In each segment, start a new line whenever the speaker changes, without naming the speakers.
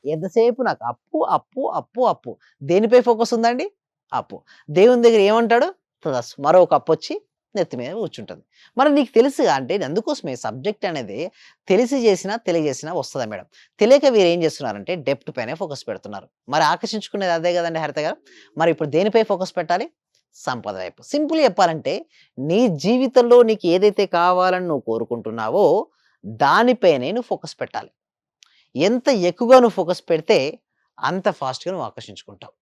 ఎంతసేపు నాకు అప్పు, అప్పు, అప్పు, అప్పు. దేనిపై ఫోకస్ ఉందండి? అప్పు. దేవుని దగ్గర ఏమంటాడు? తదాస్తు. మరో ఒక అప్పొచ్చి నెత్తి మీద కూర్చుంటది. మరి నీకు తెలుసుగా అంటే అందుకోసమే సబ్జెక్ట్ అనేది తెలిసి చేసినా, తెలియజేసినా వస్తదా మేడం. తెలియక వీరేం చేస్తున్నారంటే డెప్త్ పైనే ఫోకస్ పెడుతున్నారు. మరి ఆకర్షించుకునేది అదే గదండీ హరిత గారు. మరి ఇప్పుడు దేనిపై ఫోకస్ పెట్టాలి? సంపద వైపు. సింపుల్‌గా చెప్పాలంటే నీ జీవితంలో నీకు ఏదైతే కావాలని నువ్వు కోరుకుంటున్నావో దానిపైనే నువ్వు ఫోకస్ పెట్టాలి. ఎంత ఎక్కువగా నువ్వు ఫోకస్ పెడితే అంత ఫాస్ట్‌గా నువ్వు ఆకర్షించుకుంటావు.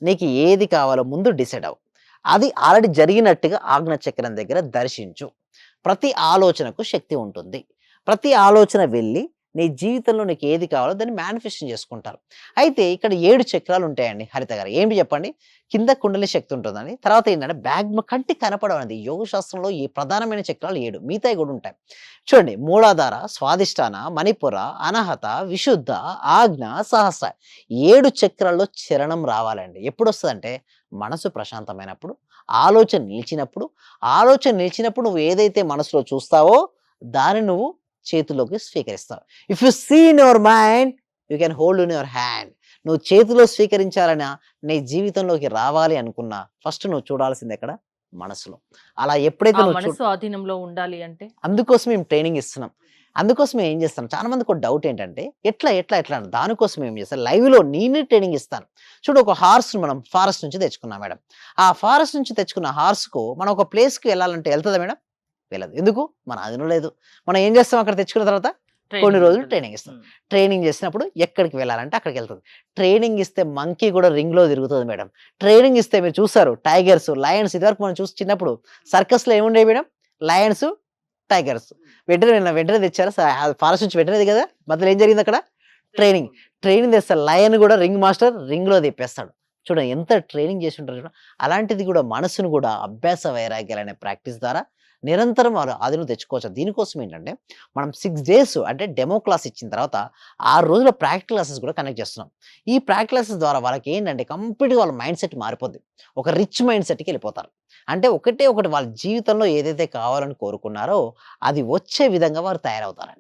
నీకు ఏది కావాలో ముందు డిసైడ్ అవ్వు. అది ఆల్రెడీ జరిగినట్టుగా ఆజ్ఞ చక్రం దగ్గర దర్శించు. ప్రతి ఆలోచనకు శక్తి ఉంటుంది. ప్రతి ఆలోచన వెళ్ళి నీ జీవితంలో నీకు ఏది కావాలో దాన్ని మేనిఫెస్షన్ చేసుకుంటారు. అయితే ఇక్కడ 7 చక్రాలు ఉంటాయండి హరిత గారు. ఏంటి చెప్పండి? కింద కుండలి శక్తి ఉంటుందండి. తర్వాత ఏంటంటే కంటికి కనపడవనేది యోగ శాస్త్రంలో ఈ ప్రధానమైన చక్రాలు 7 మిగతాయి కూడా ఉంటాయి. చూడండి మూలాధార, స్వాదిష్టాన, మణిపుర, అనహత, విశుద్ధ, ఆజ్ఞ, సహస్ర 7 చక్రాల్లో చరణం రావాలండి. ఎప్పుడొస్తదంటే మనసు ప్రశాంతమైనప్పుడు, ఆలోచన నిలిచినప్పుడు నువ్వు ఏదైతే మనసులో చూస్తావో దాన్ని నువ్వు చేతిలోకి స్వీకరిస్తావు. If you see in your mind you can hold in your hand. నువ్వు చేతిలో స్వీకరించాలనా నీ జీవితంలోకి రావాలి అనుకున్నా ఫస్ట్ నువ్వు చూడాల్సింది ఎక్కడ? మనసులో. అలా ఎప్పుడైతే
ఆ
నువ్వు
మనసు ఆధీనంలో ఉండాలి అంటే?
అందుకోసం మేము ట్రైనింగ్ ఇస్తున్నాం. అందుకోసమే ఏం చేస్తాం, చాలా మందికి ఒక డౌట్ ఏంటంటే ఎట్లా అని దానికోసం ఏం చేస్తాను లైవ్‌లో నేనే ట్రైనింగ్ ఇస్తాను. చూడు ఒక హార్స్‌ని మనం ఫారెస్ట్ నుంచి తెచ్చుకున్నాం మేడం. ఆ ఫారెస్ట్ నుంచి తెచ్చుకున్న హార్స్‌కు మనం ఒక ప్లేస్‌కి వెళ్ళాలంటే ఎళ్తదా మేడం? వెళ్ళదు. ఎందుకు? మన అదును లేదు. మనం ఏం చేస్తాం అక్కడ తెచ్చుకున్న తర్వాత కొన్ని
ట్రైనింగ్
రోజులు
ఉంటది.
ట్రైనింగ్ ఇస్తాం.
హ్మ్.
ట్రైనింగ్ చేసినప్పుడు ఎక్కడికి వెళ్ళాలంటే అక్కడికెళ్తది. ట్రైనింగ్ ఇస్తే మంకీ కూడా రింగ్‌లో తిరుగుతది మేడం. ట్రైనింగ్ ఇస్తే మీరు చూసారు టైగర్స్, లయన్స్ ఇదివరకు మనం చూసి చిన్నప్పుడు సర్కస్‌లో ఏముండేవి మేడం? Lions, tigers. వెంటనే తెచ్చారు. ఫారెస్ట్ నుంచి వెంటనే కదా! మధ్యలో ఏం జరిగిందక్కడ? ట్రైనింగ్. ట్రైనింగ్ తెస్తారు. లయన్ కూడా రింగ్ మాస్టర్ రింగ్‌లో తిప్పేస్తాడు. చూడండి ఎంత ట్రైనింగ్ చేసి ఉంటారు చూడండి. అలాంటిది కూడా మనసును కూడా అభ్యాస వైరాగ్యాలనే ప్రాక్టీస్ ద్వారా నిరంతరం అదును తెచ్చుకోవచ్చు. దీనికోసం ఏంటంటే మనం 6 డేస్ అంటే డెమో క్లాస్ ఇచ్చిన తర్వాత 6 రోజుల ప్రాక్టికల్ క్లాసెస్ కూడా కండక్ట్ చేస్తున్నాం. ఈ ప్రాక్టికల్ క్లాసెస్ ద్వారా వాళ్ళకి ఏంటంటే కంప్లీట్‌గా వాళ్ళ మైండ్ సెట్ మారిపోద్ది. ఒక రిచ్ మైండ్ సెట్‌కెళ్ళిపోతారు. అంటే ఒకటే ఒకటి వాళ్ళ జీవితంలో ఏదైతే కావాలని కోరుకున్నారో అది వచ్చే విధంగా వారు తయారవుతారండి.